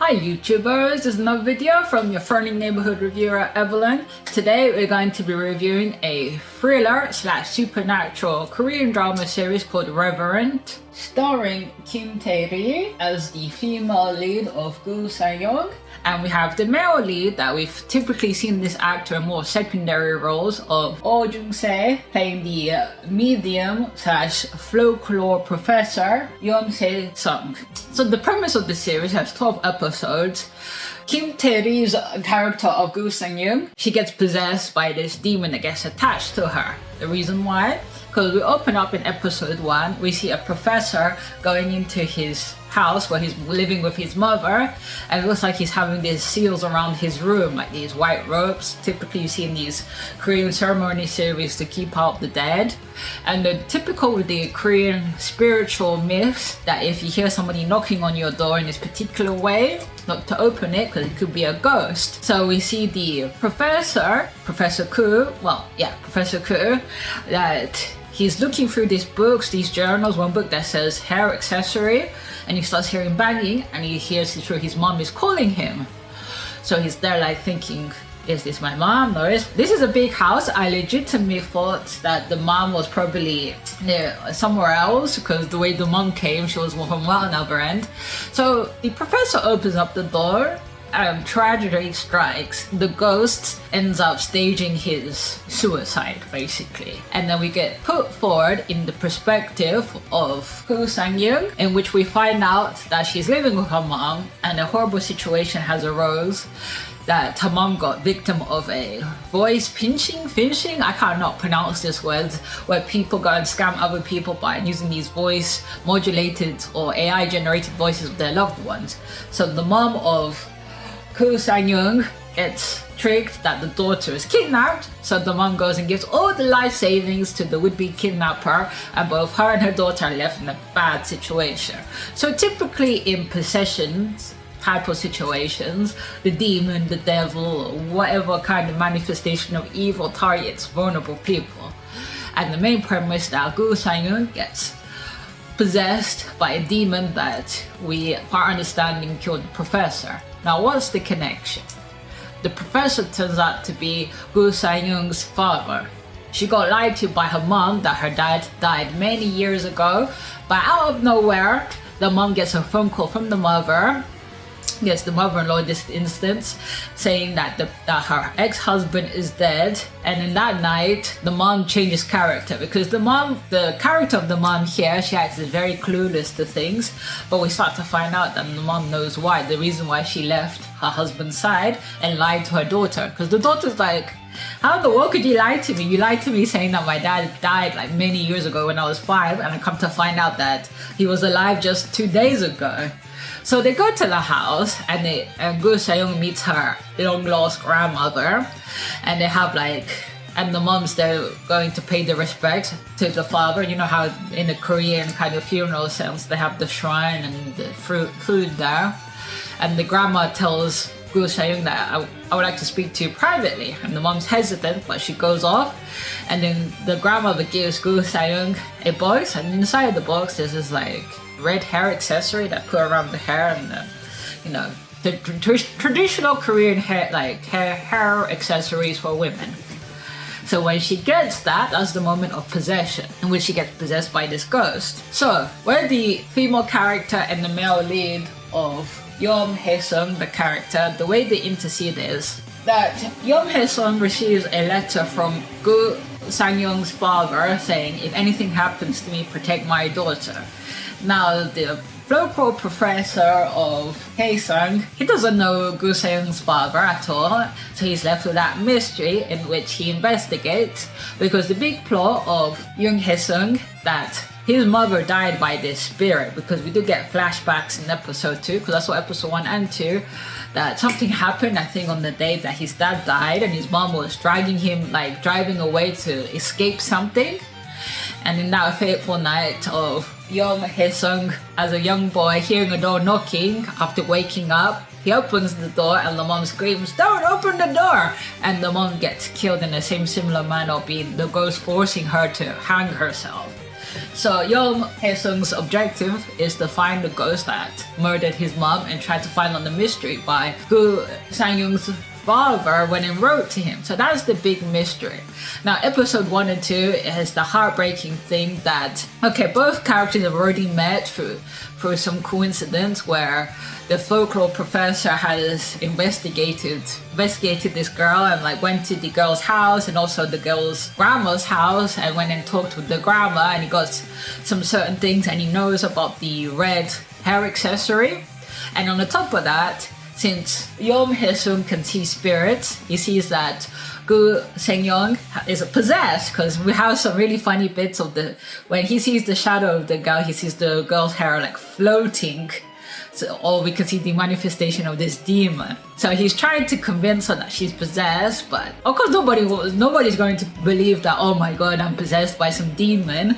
Hi YouTubers, this is another video from your friendly neighborhood reviewer Evelyn. Today we're going to be reviewing a thriller slash supernatural Korean drama series called Revenant, starring Kim Tae-ri as the female lead of Gu Sang-young, and we have the male lead that we've typically seen this actor in more secondary roles of Oh Jung-se playing the medium slash folklore professor Yeon Se-sung. So the premise of the series has 12 episodes. Kim Tae-ri's character of Gu Sang-young, she gets possessed by this demon that gets attached to her. The reason why? Because we open up in episode 1, we see a professor going into his house where he's living with his mother, and it looks like he's having these seals around his room, like these white ropes. Typically you see in these Korean ceremony series to keep out the dead. And the typical with the Korean spiritual myths that if you hear somebody knocking on your door in this particular way, not to open it because it could be a ghost. So we see the Professor Ku, that he's looking through these books, these journals, one book that says hair accessory, and he starts hearing banging, and he hears through his mom is calling him. So he's there like thinking, is this my mom? No, this is a big house. I legitimately thought that the mom was probably somewhere else because the way the mom came, she was from one other end. So the professor opens up the door. Tragedy strikes. The ghost ends up staging his suicide, basically. And then we get put forward in the perspective of Gu Sang-young, in which we find out that she's living with her mom and a horrible situation has arose, that her mom got victim of a voice phishing, I cannot pronounce this word, where people go and scam other people by using these voice modulated or AI generated voices of their loved ones. So the mom of Gu Sang-young gets tricked that the daughter is kidnapped, so the mom goes and gives all the life savings to the would-be kidnapper, and both her and her daughter are left in a bad situation. So typically in possessions type of situations, the demon, the devil, or whatever kind of manifestation of evil targets vulnerable people. And the main premise that Gu Sang-young gets possessed by a demon that we, our understanding, killed the professor. Now what's the connection? The professor turns out to be Gu Sang-young's father. She got lied to by her mom that her dad died many years ago, but out of nowhere, the mom gets a phone call from the mother. Yes, the mother-in-law in this instance, saying that her ex-husband is dead, and in that night the mom changes character, because the character of the mom here, she acts as very clueless to things, but we start to find out that the mom knows why, the reason why she left her husband's side and lied to her daughter, because the daughter's like, how in the world could you lie to me? You lied to me saying that my dad died like many years ago when I was 5, and I come to find out that he was alive just 2 days ago. So they go to the house, and Gu Sang-young meets her long-lost grandmother, and they have and the mom's there going to pay the respect to the father. You know how in the Korean kind of funeral sense, they have the shrine and the food there. And the grandma tells Gu Sang-young that I would like to speak to you privately, and the mom's hesitant, but she goes off, and then the grandmother gives Gu Sang-young a box, and inside the box there's this red hair accessory that put around the hair, and the traditional Korean hair hair accessories for women. So when she gets that, that's the moment of possession, in which she gets possessed by this ghost. So we're the female character and the male lead of Yeon Hae-sung, the character. The way they intercede is that Yeon Hae-sung receives a letter from Gu Sang-young's father saying, if anything happens to me, protect my daughter. Now the folklore professor of Hae-sung, he doesn't know Gu Sang-young's father at all, so he's left with that mystery in which he investigates, because the big plot of Yoon Hae-sung that his mother died by this spirit, because we do get flashbacks in episode 2, because that's what episode 1 and 2, that something happened, I think, on the day that his dad died, and his mom was dragging him, driving away to escape something. And in that fateful night of Yeon Hae-sung as a young boy hearing a door knocking after waking up, he opens the door and the mom screams, "Don't open the door!" And the mom gets killed in the same similar manner, being the ghost forcing her to hang herself. So Yeom Hae-sung's objective is to find the ghost that murdered his mom and try to find out the mystery by Gu Sang-young's father when he wrote to him. So that's the big mystery. Now episode 1 and 2 is the heartbreaking thing that, okay, both characters have already met through some coincidence where the folklore professor has investigated this girl and like went to the girl's house and also the girl's grandma's house and went and talked with the grandma, and he got some certain things and he knows about the red hair accessory. And on the top of that, since Yeom Hae-sung can see spirits, he sees that Gu Sang-young is possessed, because we have some really funny bits of when he sees the shadow of the girl, he sees the girl's hair like floating. So, or we can see the manifestation of this demon. So he's trying to convince her that she's possessed, but of course nobody's going to believe that, oh my god, I'm possessed by some demon,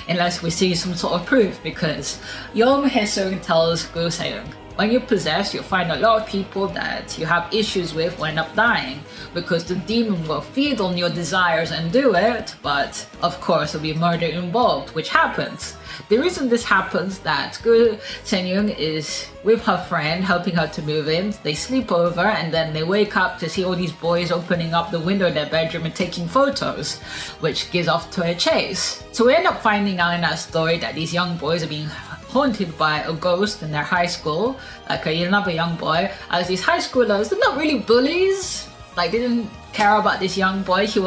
unless we see some sort of proof, because Yeom Hae-sung tells Gu Sang-young, when you're possessed, you'll find a lot of people that you have issues with will end up dying, because the demon will feed on your desires and do it, but of course there'll be murder involved, which happens. The reason this happens that Gu Sang-young is with her friend, helping her to move in. They sleep over and then they wake up to see all these boys opening up the window of their bedroom and taking photos, which gives off to a chase. So we end up finding out in that story that these young boys are being haunted by a ghost in their high school, like another young boy. As these high schoolers, they're not really bullies. Like, they didn't care about this young boy. They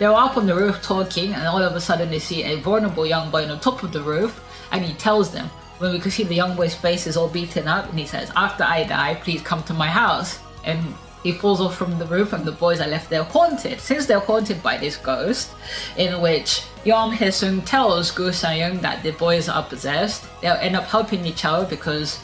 were up on the roof talking, and all of a sudden they see a vulnerable young boy on the top of the roof, and he tells them, when we could see the young boy's face is all beaten up, and he says, after I die, please come to my house. And he falls off from the roof and the boys are left there haunted. Since they're haunted by this ghost, in which Yeom Hae-sung tells Gu Sang-young that the boys are possessed, they'll end up helping each other because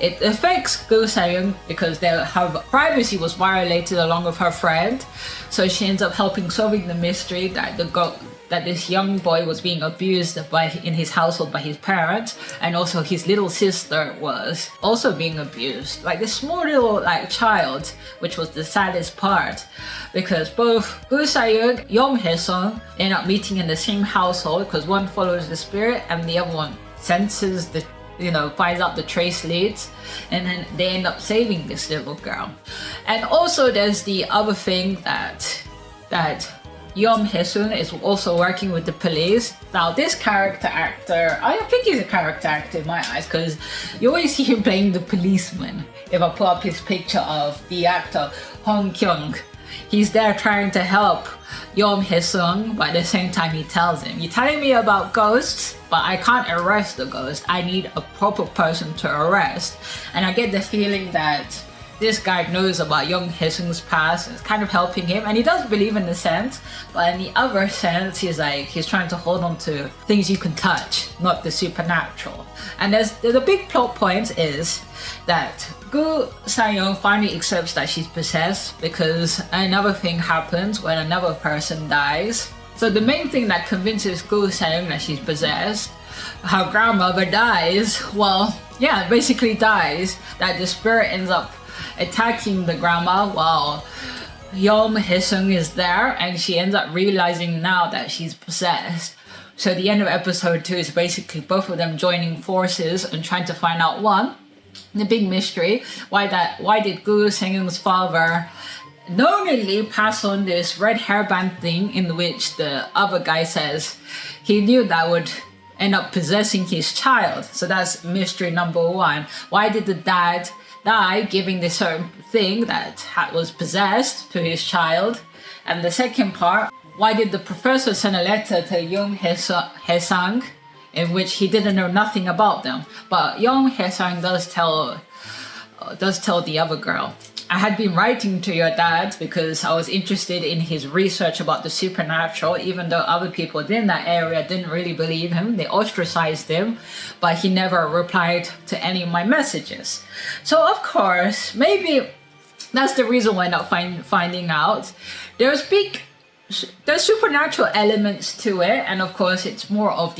it affects Gu Sang-young, because her privacy was violated along with her friend. So she ends up helping solving the mystery that that this young boy was being abused in his household by his parents, and also his little sister was also being abused. Like this small little child, which was the saddest part, because both Gu Sang-young, Yeom Hae-sung end up meeting in the same household, because one follows the spirit and the other one senses finds out the trace leads, and then they end up saving this little girl. And also there's the other thing that Yeom Hae-sung is also working with the police. Now this character actor, I don't think he's a character actor in my eyes, because you always see him playing the policeman. If I pull up his picture of the actor Hong Kyung, he's there trying to help Yeom Hae-sung, but at the same time he tells him, you're telling me about ghosts, but I can't arrest the ghost. I need a proper person to arrest. And I get the feeling that this guy knows about Yeom Hae-sung's past and is kind of helping him, and he does believe in the sense, but in the other sense he's trying to hold on to things you can touch, not the supernatural. And there's a big plot point is that Gu Sang-young finally accepts that she's possessed, because another thing happens when another person dies. So the main thing that convinces Gu Sang-young that she's possessed, her grandmother dies, basically dies, that the spirit ends up attacking the grandma while Yeom Hae-sung is there, and she ends up realizing now that she's possessed. So the end of episode 2 is basically both of them joining forces and trying to find out, one, the big mystery, why did Gu Sang-young's father knowingly pass on this red hairband thing, in which the other guy says he knew that would end up possessing his child. So that's mystery number 1. Why did the dad die giving this certain thing that was possessed to his child? And the second part, why did the professor send a letter to Yeom Hae-sung in which he didn't know nothing about them? But Yeom Hae-sung does tell the other girl, I had been writing to your dad because I was interested in his research about the supernatural, even though other people in that area didn't really believe him. They ostracized him, but he never replied to any of my messages. So of course, maybe that's the reason why not finding out. There's supernatural elements to it, and of course it's more of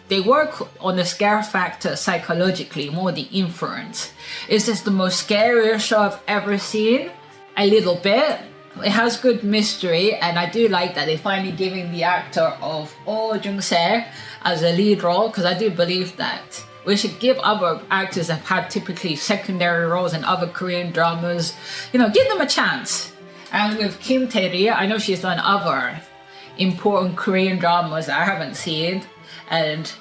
they work on the scare factor psychologically, more the inference. Is this the most scariest show I've ever seen? A little bit. It has good mystery, and I do like that they finally giving the actor of Oh Jung-se as a lead role, because I do believe that we should give other actors that have had typically secondary roles in other Korean dramas, you know, give them a chance. And with Kim Tae-ri, I know she's done other important Korean dramas that I haven't seen, and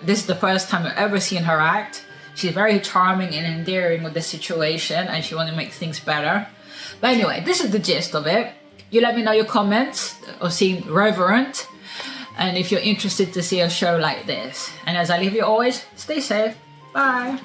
this is the first time I've ever seen her act. She's very charming and endearing with the situation, and she wants to make things better. But anyway, this is the gist of it. You let me know your comments of seeing Revenant, and if you're interested to see a show like this. And as I leave you always, stay safe. Bye.